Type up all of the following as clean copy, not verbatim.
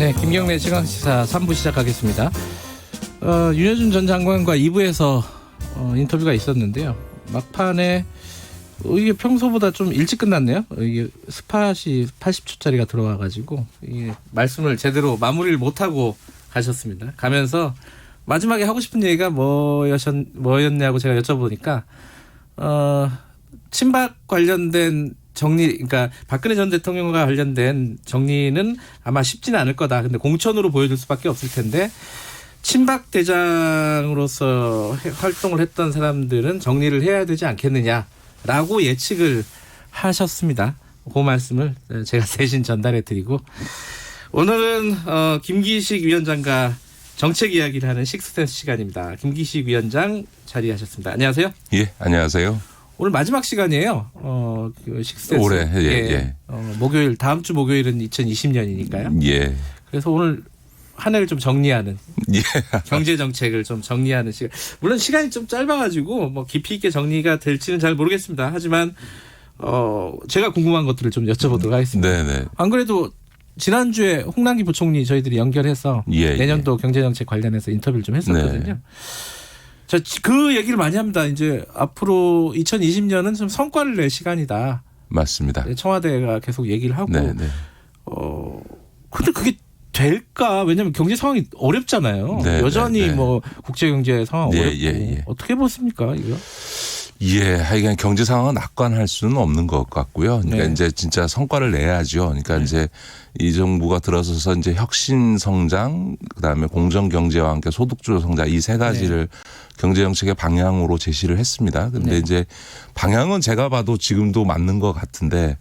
네, 김경래 최강시사 3부 시작하겠습니다. 윤여준 전 장관과 2부에서 인터뷰가 있었는데요. 막판에 이게 평소보다 좀 일찍 끝났네요. 이게 스팟이 80초짜리가 들어와가지고 이게 말씀을 제대로 마무리를 못하고 가셨습니다. 가면서 마지막에 하고 싶은 얘기가 뭐였냐고 제가 여쭤보니까 친박 관련된 정리, 그러니까 박근혜 전 대통령과 관련된 정리는 아마 쉽지는 않을 거다. 근데 공천으로 보여줄 수밖에 없을 텐데 친박 대장으로서 활동을 했던 사람들은 정리를 해야 되지 않겠느냐라고 예측을 하셨습니다. 그 말씀을 제가 대신 전달해 드리고 오늘은 김기식 위원장과 정책 이야기를 하는 식스센스 시간입니다. 김기식 위원장 자리하셨습니다. 안녕하세요. 예, 안녕하세요. 오늘 마지막 시간이에요. 식스센스. 올해 예. 목요일 다음 주 목요일은 2020년이니까요. 예. 그래서 오늘 한 해를 좀 정리하는 예. 경제 정책을 좀 정리하는 시간. 물론 시간이 좀 짧아가지고 뭐 깊이 있게 정리가 될지는 잘 모르겠습니다. 하지만 제가 궁금한 것들을 좀 여쭤보도록 하겠습니다. 네네. 안 그래도 지난주에 홍남기 부총리 저희들이 연결해서 내년도 경제 정책 관련해서 인터뷰를 좀 했었거든요. 네. 자, 그 얘기를 많이 합니다. 이제 앞으로 2020년은 좀 성과를 낼 시간이다. 맞습니다. 청와대가 계속 얘기를 하고. 네네. 근데 그게 될까? 왜냐하면 경제 상황이 어렵잖아요. 네, 여전히 네. 뭐 국제 경제 상황 어렵고 예. 어떻게 보십니까 이거? 예, 하여간 경제 상황은 낙관할 수는 없는 것 같고요. 그러니까 네. 이제 진짜 성과를 내야죠. 그러니까 이제 이 정부가 들어서서 이제 혁신 성장, 그다음에 공정 경제와 함께 소득주도 성장 이 세 가지를 경제 정책의 방향으로 제시를 했습니다. 근데 이제 방향은 제가 봐도 지금도 맞는 것 같은데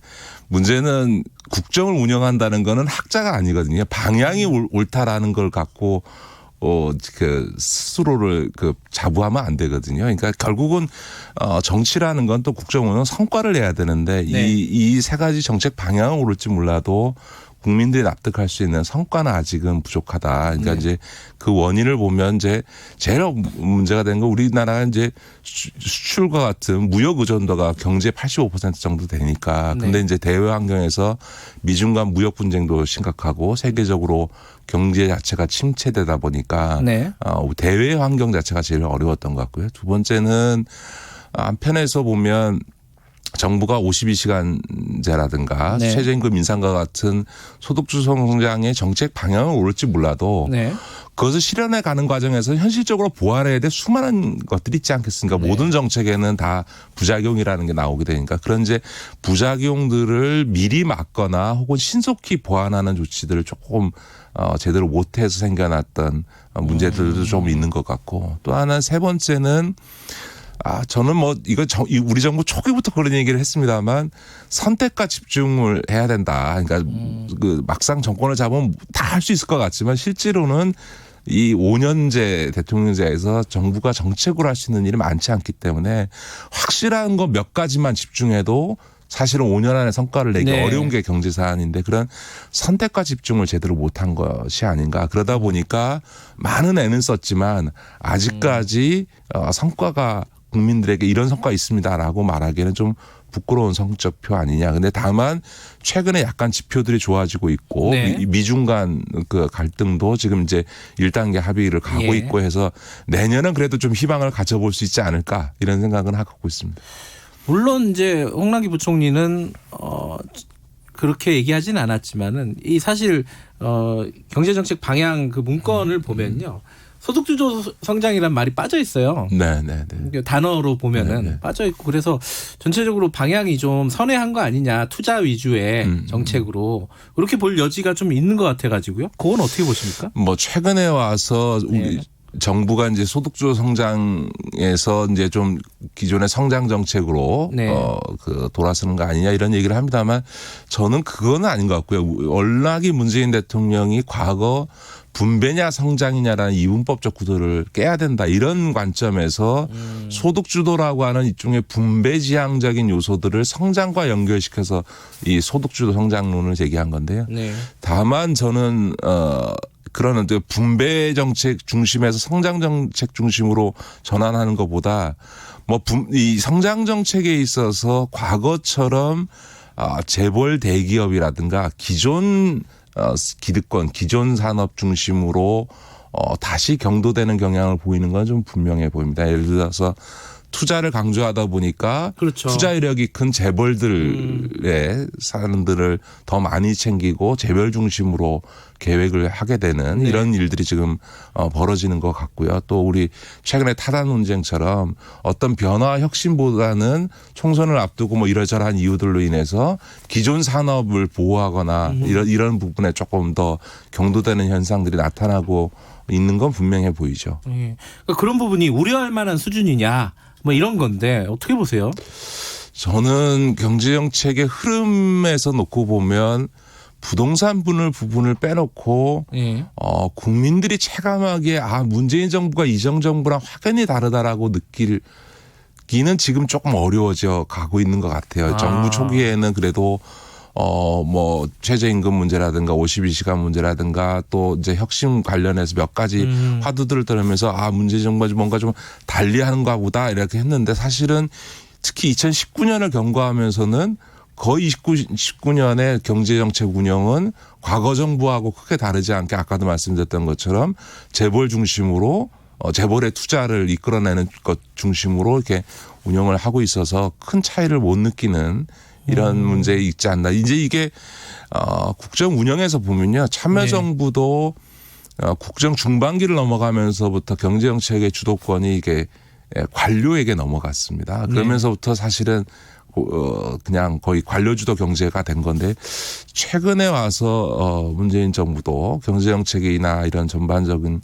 문제는 국정을 운영한다는 거는 학자가 아니거든요. 방향이 옳다라는 걸 갖고 스스로를 자부하면 안 되거든요. 그러니까 결국은 정치라는 건 또 국정 운영 성과를 내야 되는데 이 세 가지 정책 방향은 옳을지 몰라도 국민들이 납득할 수 있는 성과는 아직은 부족하다. 그러니까 이제 그 원인을 보면 이제 제일 문제가 된 건 우리나라가 이제 수출과 같은 무역 의존도가 경제 85% 정도 되니까. 근데 이제 대외 환경에서 미중 간 무역 분쟁도 심각하고 세계적으로 경제 자체가 침체되다 보니까 대외 환경 자체가 제일 어려웠던 것 같고요. 두 번째는 한편에서 보면 정부가 52시간제라든가 최저임금 인상과 같은 소득주 성장의 정책 방향은 옳을지 몰라도 그것을 실현해 가는 과정에서 현실적으로 보완해야 될 수많은 것들이 있지 않겠습니까? 모든 정책에는 다 부작용이라는 게 나오게 되니까 그런 이제 부작용들을 미리 막거나 혹은 신속히 보완하는 조치들을 조금 제대로 못해서 생겨났던 문제들도 좀 있는 것 같고 또 하나 세 번째는 저는 우리 정부 초기부터 그런 얘기를 했습니다만 선택과 집중을 해야 된다. 그러니까 막상 정권을 잡으면 다 할 수 있을 것 같지만 실제로는 이 5년제 대통령제에서 정부가 정책으로 할 수 있는 일이 많지 않기 때문에 확실한 거 몇 가지만 집중해도 사실은 5년 안에 성과를 내기 어려운 게 경제 사안인데 그런 선택과 집중을 제대로 못한 것이 아닌가. 그러다 보니까 많은 애는 썼지만 아직까지 성과가 국민들에게 이런 성과가 있습니다라고 말하기에는 좀 부끄러운 성적표 아니냐. 근데 다만 최근에 약간 지표들이 좋아지고 있고 미중 간 그 갈등도 지금 이제 1단계 합의를 가고 있고 해서 내년은 그래도 좀 희망을 가져볼 수 있지 않을까 이런 생각은 하고 있습니다. 물론 이제 홍남기 부총리는 그렇게 얘기하지는 않았지만은 이 사실 경제정책 방향 그 문건을 보면요. 소득주도 성장이란 말이 빠져 있어요. 그러니까 단어로 보면은 빠져 있고 그래서 전체적으로 방향이 좀 선회한 거 아니냐. 투자 위주의 정책으로 그렇게 볼 여지가 좀 있는 것 같아가지고요. 그건 어떻게 보십니까? 최근에 와서 우리 정부가 이제 소득주도 성장에서 이제 좀 기존의 성장 정책으로 돌아서는 거 아니냐 이런 얘기를 합니다만 저는 그거는 아닌 것 같고요. 워낙에 문재인 대통령이 과거 분배냐 성장이냐라는 이분법적 구도를 깨야 된다 이런 관점에서 소득주도라고 하는 일종의 분배지향적인 요소들을 성장과 연결시켜서 이 소득주도 성장론을 제기한 건데요. 다만 저는 그런 분배 정책 중심에서 성장 정책 중심으로 전환하는 것보다 이 성장 정책에 있어서 과거처럼 재벌 대기업이라든가 기존 기득권 기존 산업 중심으로 다시 경도되는 경향을 보이는 건 좀 분명해 보입니다. 예를 들어서 투자를 강조하다 보니까 그렇죠. 투자 이력이 큰 재벌들의 사람들을 더 많이 챙기고 재벌 중심으로 계획을 하게 되는 네. 이런 일들이 지금 벌어지는 것 같고요. 또 우리 최근에 타단 논쟁처럼 어떤 변화 혁신보다는 총선을 앞두고 뭐 이러저러한 이유들로 인해서 기존 산업을 보호하거나 이런 부분에 조금 더 경도되는 현상들이 나타나고 있는 건 분명해 보이죠. 예. 그러니까 그런 부분이 우려할 만한 수준이냐 뭐 이런 건데 어떻게 보세요? 저는 경제정책의 흐름에서 놓고 보면 부동산 부분을 빼놓고 예. 국민들이 체감하기에 문재인 정부가 이전 정부랑 확연히 다르다라고 느끼기는 지금 조금 어려워져 가고 있는 것 같아요. 정부 초기에는 그래도 뭐 최저임금 문제라든가 52시간 문제라든가 또 이제 혁신 관련해서 몇 가지 화두들을 들으면서 문재인 정부가 뭔가 좀 달리하는가 보다 이렇게 했는데 사실은 특히 2019년을 경과하면서는 거의 19년의 경제정책 운영은 과거 정부하고 크게 다르지 않게 아까도 말씀드렸던 것처럼 재벌 중심으로 재벌의 투자를 이끌어내는 것 중심으로 이렇게 운영을 하고 있어서 큰 차이를 못 느끼는 이런 문제 있지 않나. 이제 이게 국정 운영에서 보면요. 참여정부도 국정 중반기를 넘어가면서부터 경제정책의 주도권이 이게 관료에게 넘어갔습니다. 그러면서부터 사실은 그냥 거의 관료주도 경제가 된 건데 최근에 와서 문재인 정부도 경제정책이나 이런 전반적인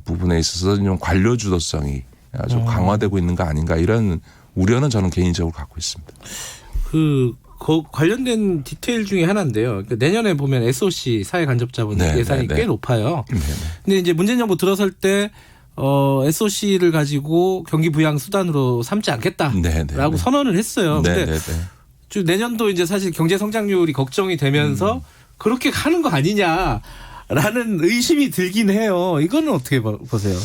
부분에 있어서 좀 관료주도성이 좀 강화되고 있는 거 아닌가 이런 우려는 저는 개인적으로 갖고 있습니다. 그 관련된 디테일 중에 하나인데요. 그러니까 내년에 보면 SOC 사회간접자본 예산이 꽤 높아요. 근데 이제 문재인 정부 들어설 때 SOC를 가지고 경기 부양 수단으로 삼지 않겠다라고 선언을 했어요. 근데 내년도 이제 사실 경제 성장률이 걱정이 되면서 그렇게 가는 거 아니냐라는 의심이 들긴 해요. 이거는 어떻게 보세요?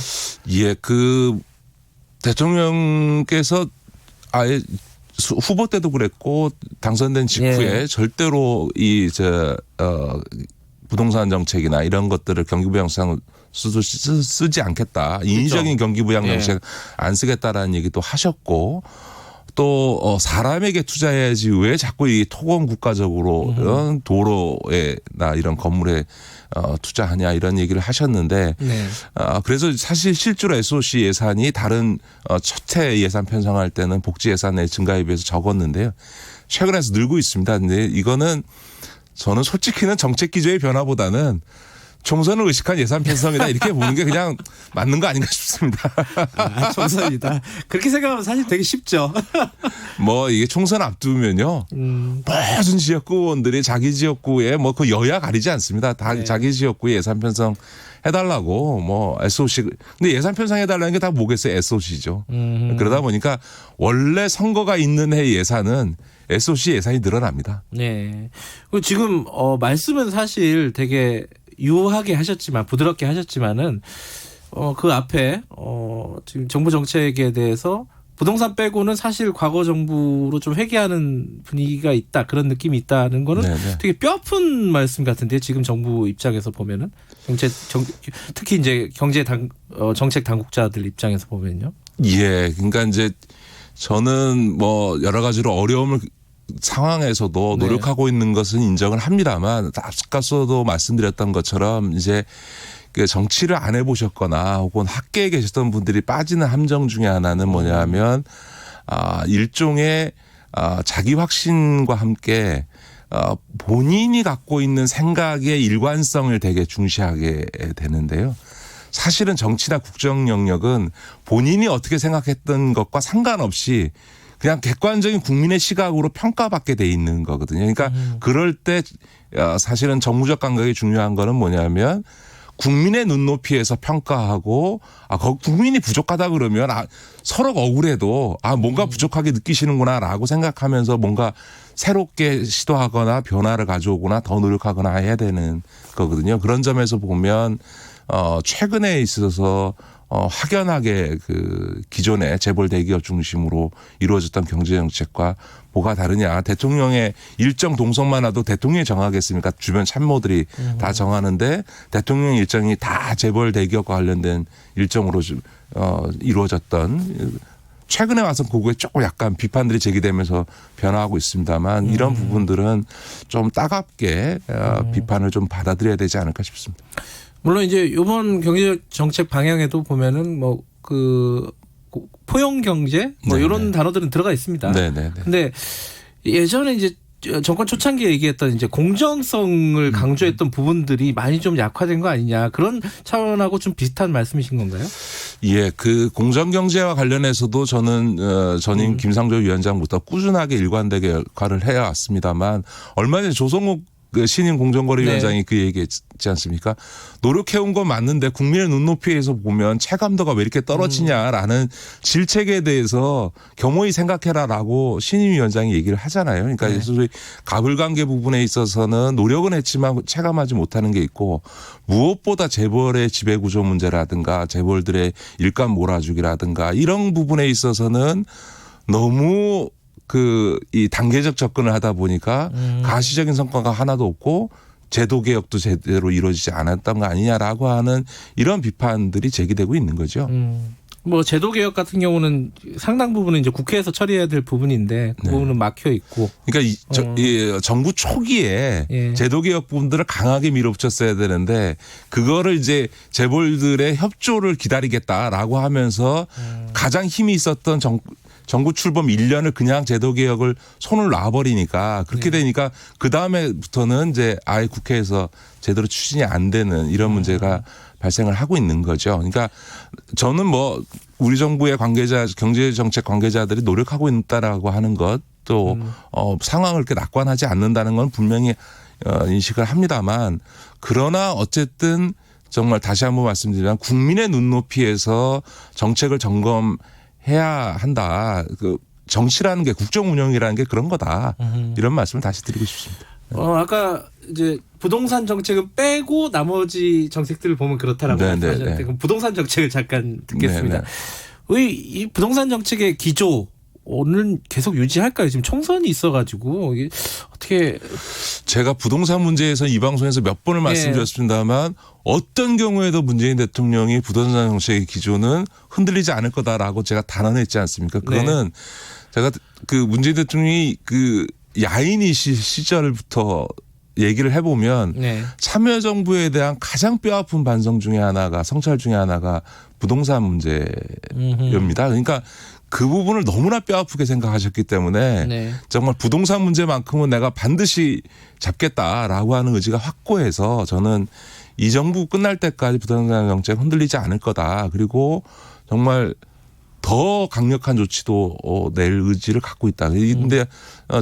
예, 그 대통령께서 아예 후보 때도 그랬고 당선된 직후에 절대로 부동산 정책이나 이런 것들을 경기부양상 쓰지 않겠다. 인위적인 경기부양 정책 안 쓰겠다라는 얘기도 하셨고 또 사람에게 투자해야지 왜 자꾸 이 토건 국가적으로 이런 도로에나 이런 건물에 투자하냐 이런 얘기를 하셨는데 그래서 사실 실제로 SOC 예산이 다른 첫 해 예산 편성할 때는 복지 예산의 증가에 비해서 적었는데요. 최근에서 늘고 있습니다. 근데 이거는 저는 솔직히는 정책 기조의 변화보다는 총선을 의식한 예산 편성이다 이렇게 보는 게 그냥 맞는 거 아닌가 싶습니다. 총선이다. 그렇게 생각하면 사실 되게 쉽죠. 뭐 이게 총선 앞두면요. 모든 지역구 의원들이 자기 지역구에 뭐 그 여야 가리지 않습니다. 다 자기 지역구에 예산 편성 해달라고 뭐 SOC. 근데 예산 편성 해달라는 게 다 뭐겠어요? SOC죠. 그러다 보니까 원래 선거가 있는 해 예산은 SOC 예산이 늘어납니다. 네. 지금 말씀은 사실 되게 유하게 하셨지만 부드럽게 하셨지만은 그 앞에 지금 정부 정책에 대해서 부동산 빼고는 사실 과거 정부로 좀 회귀하는 분위기가 있다 그런 느낌이 있다는 거는 되게 뼈아픈 말씀 같은데 지금 정부 입장에서 보면은 특히 이제 정책 당국자들 입장에서 보면요. 예, 그러니까 이제 저는 뭐 여러 가지로 어려움을 상황에서도 노력하고 있는 것은 인정을 합니다만 앞서도 말씀드렸던 것처럼 이제 그 정치를 안 해보셨거나 혹은 학계에 계셨던 분들이 빠지는 함정 중에 하나는 뭐냐면 일종의 자기 확신과 함께 본인이 갖고 있는 생각의 일관성을 되게 중시하게 되는데요. 사실은 정치나 국정 영역은 본인이 어떻게 생각했던 것과 상관없이 그냥 객관적인 국민의 시각으로 평가받게 돼 있는 거거든요. 그러니까 그럴 때 사실은 정무적 감각이 중요한 거는 뭐냐면 국민의 눈높이에서 평가하고 국민이 부족하다 그러면 서로 억울해도 뭔가 부족하게 느끼시는구나라고 생각하면서 뭔가 새롭게 시도하거나 변화를 가져오거나 더 노력하거나 해야 되는 거거든요. 그런 점에서 보면 최근에 있어서 확연하게 그 기존의 재벌 대기업 중심으로 이루어졌던 경제 정책과 뭐가 다르냐. 대통령의 일정 동선만 와도 대통령이 정하겠습니까? 주변 참모들이 다 정하는데 대통령 일정이 다 재벌 대기업과 관련된 일정으로 이루어졌던 최근에 와서 그거에 조금 약간 비판들이 제기되면서 변화하고 있습니다만 이런 부분들은 좀 따갑게 비판을 좀 받아들여야 되지 않을까 싶습니다. 물론 이제 이번 경제 정책 방향에도 보면은 뭐 그 포용 경제 뭐 네네. 이런 단어들은 들어가 있습니다. 네네. 근데 예전에 이제 정권 초창기에 얘기했던 이제 공정성을 강조했던 부분들이 많이 좀 약화된 거 아니냐 그런 차원하고 좀 비슷한 말씀이신 건가요? 예, 그 공정경제와 관련해서도 저는 전임 김상조 위원장부터 꾸준하게 일관되게 역할을 해왔습니다만 얼마 전에 조성욱 그 신임 공정거래위원장이 네. 그 얘기했지 않습니까? 노력해온 건 맞는데 국민의 눈높이에서 보면 체감도가 왜 이렇게 떨어지냐라는 질책에 대해서 겸허히 생각해라라고 신임 위원장이 얘기를 하잖아요. 그러니까 네. 소위 가불관계 부분에 있어서는 노력은 했지만 체감하지 못하는 게 있고 무엇보다 재벌의 지배구조 문제라든가 재벌들의 일감 몰아주기라든가 이런 부분에 있어서는 너무 이 단계적 접근을 하다 보니까 가시적인 성과가 하나도 없고 제도 개혁도 제대로 이루어지지 않았던 거 아니냐라고 하는 이런 비판들이 제기되고 있는 거죠. 뭐 제도 개혁 같은 경우는 상당 부분은 이제 국회에서 처리해야 될 부분인데 그 네. 부분은 막혀 있고. 그러니까 이 정부 초기에 예. 제도 개혁 부분들을 강하게 밀어붙였어야 되는데 그거를 이제 재벌들의 협조를 기다리겠다라고 하면서 가장 힘이 있었던 정부 출범 1년을 그냥 제도 개혁을 손을 놔버리니까 그렇게 되니까 그 다음에부터는 이제 아예 국회에서 제대로 추진이 안 되는 이런 문제가 발생을 하고 있는 거죠. 그러니까 저는 뭐 우리 정부의 관계자, 경제정책 관계자들이 노력하고 있다라고 하는 것 또 상황을 그렇게 낙관하지 않는다는 건 분명히 인식을 합니다만 그러나 어쨌든 정말 다시 한번 말씀드리면 국민의 눈높이에서 정책을 점검해야 한다. 그 정치라는 게 국정 운영이라는 게 그런 거다. 이런 말씀을 다시 드리고 싶습니다. 아까 이제 부동산 정책은 빼고 나머지 정책들을 보면 그렇다라고 말씀하셨는데 그럼 부동산 정책을 잠깐 듣겠습니다. 이 부동산 정책의 기조는 계속 유지할까요? 지금 총선이 있어가지고 이게 어떻게 제가 부동산 문제에서 이 방송에서 몇 번을 말씀드렸습니다만 어떤 경우에도 문재인 대통령이 부동산 정책의 기조는 흔들리지 않을 거다라고 제가 단언했지 않습니까? 그거는 제가 그 문재인 대통령이 그 야인이 시절부터 얘기를 해보면 참여정부에 대한 가장 뼈아픈 반성 중에 하나가 성찰 중에 하나가 부동산 문제입니다. 그러니까 그 부분을 너무나 뼈아프게 생각하셨기 때문에 정말 부동산 문제만큼은 내가 반드시 잡겠다라고 하는 의지가 확고해서 저는 이 정부 끝날 때까지 부동산 정책 흔들리지 않을 거다. 그리고 정말 더 강력한 조치도 낼 의지를 갖고 있다. 그런데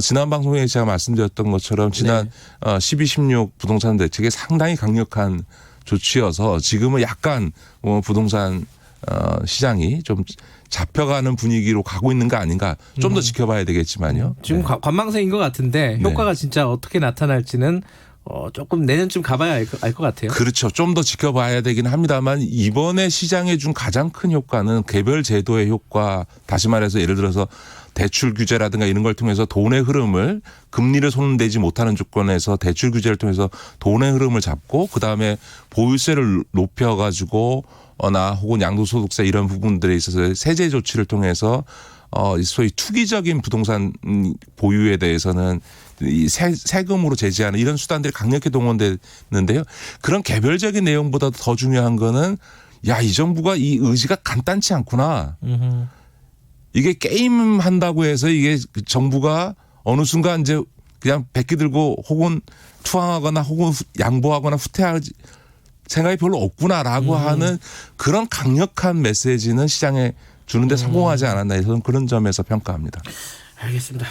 지난 방송에 제가 말씀드렸던 것처럼 지난 12, 16 부동산 대책이 상당히 강력한 조치여서 지금은 약간 부동산 시장이 좀 잡혀가는 분위기로 가고 있는 거 아닌가. 좀 더 지켜봐야 되겠지만요. 지금 관망세인 것 같은데 효과가 진짜 어떻게 나타날지는 조금 내년쯤 가봐야 알 것 같아요. 그렇죠. 좀 더 지켜봐야 되긴 합니다만 이번에 시장에 준 가장 큰 효과는 개별 제도의 효과. 다시 말해서 예를 들어서 대출 규제라든가 이런 걸 통해서 돈의 흐름을 금리를 손대지 못하는 조건에서 대출 규제를 통해서 돈의 흐름을 잡고 그다음에 보유세를 높여가지고 나 혹은 양도소득세 이런 부분들에 있어서 세제 조치를 통해서 소위 투기적인 부동산 보유에 대해서는 이 세금으로 제재하는 이런 수단들이 강력히 동원되는데요. 그런 개별적인 내용보다 더 중요한 거는 이 정부가 이 의지가 간단치 않구나. 이게 게임 한다고 해서 이게 정부가 어느 순간 이제 그냥 백기 들고 혹은 투항하거나 혹은 양보하거나 후퇴할 생각이 별로 없구나라고 하는 그런 강력한 메시지는 시장에 주는데 성공하지 않았나 저는 그런 점에서 평가합니다. 알겠습니다.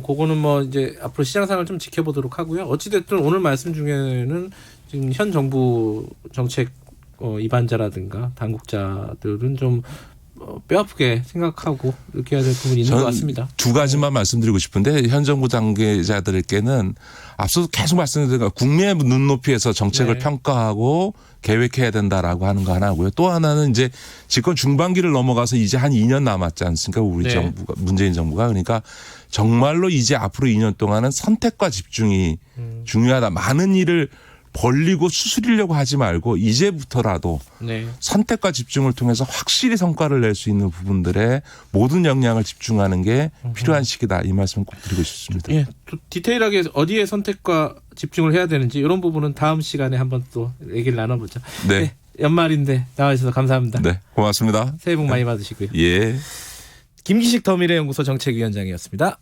그거는 뭐 이제 앞으로 시장 상황을 좀 지켜보도록 하고요. 어찌됐든 오늘 말씀 중에는 지금 현 정부 정책 입안자라든가 당국자들은 좀 뼈아프게 생각하고 이렇게 해야 될 부분이 있는 것 같습니다. 두 가지만 말씀드리고 싶은데 현 정부 관계자들에게는 앞서도 계속 말씀드린 것 국민의 눈높이에서 정책을 네. 평가하고 계획해야 된다라고 하는 거 하나고요. 또 하나는 이제 집권 중반기를 넘어가서 이제 한 2년 남았지 않습니까? 우리 네. 정부가 문재인 정부가 그러니까 정말로 이제 앞으로 2년 동안은 선택과 집중이 중요하다. 많은 일을 벌리고 수술이려고 하지 말고 이제부터라도 네. 선택과 집중을 통해서 확실히 성과를 낼 수 있는 부분들에 모든 역량을 집중하는 게 필요한 시기다. 이 말씀 꼭 드리고 싶습니다. 예, 또 디테일하게 어디에 선택과 집중을 해야 되는지 이런 부분은 다음 시간에 한번 또 얘기를 나눠보죠. 네. 연말인데 나와주셔서 감사합니다. 네. 고맙습니다. 새해 복 많이 받으시고요. 예. 김기식 더미래연구소 정책위원장이었습니다.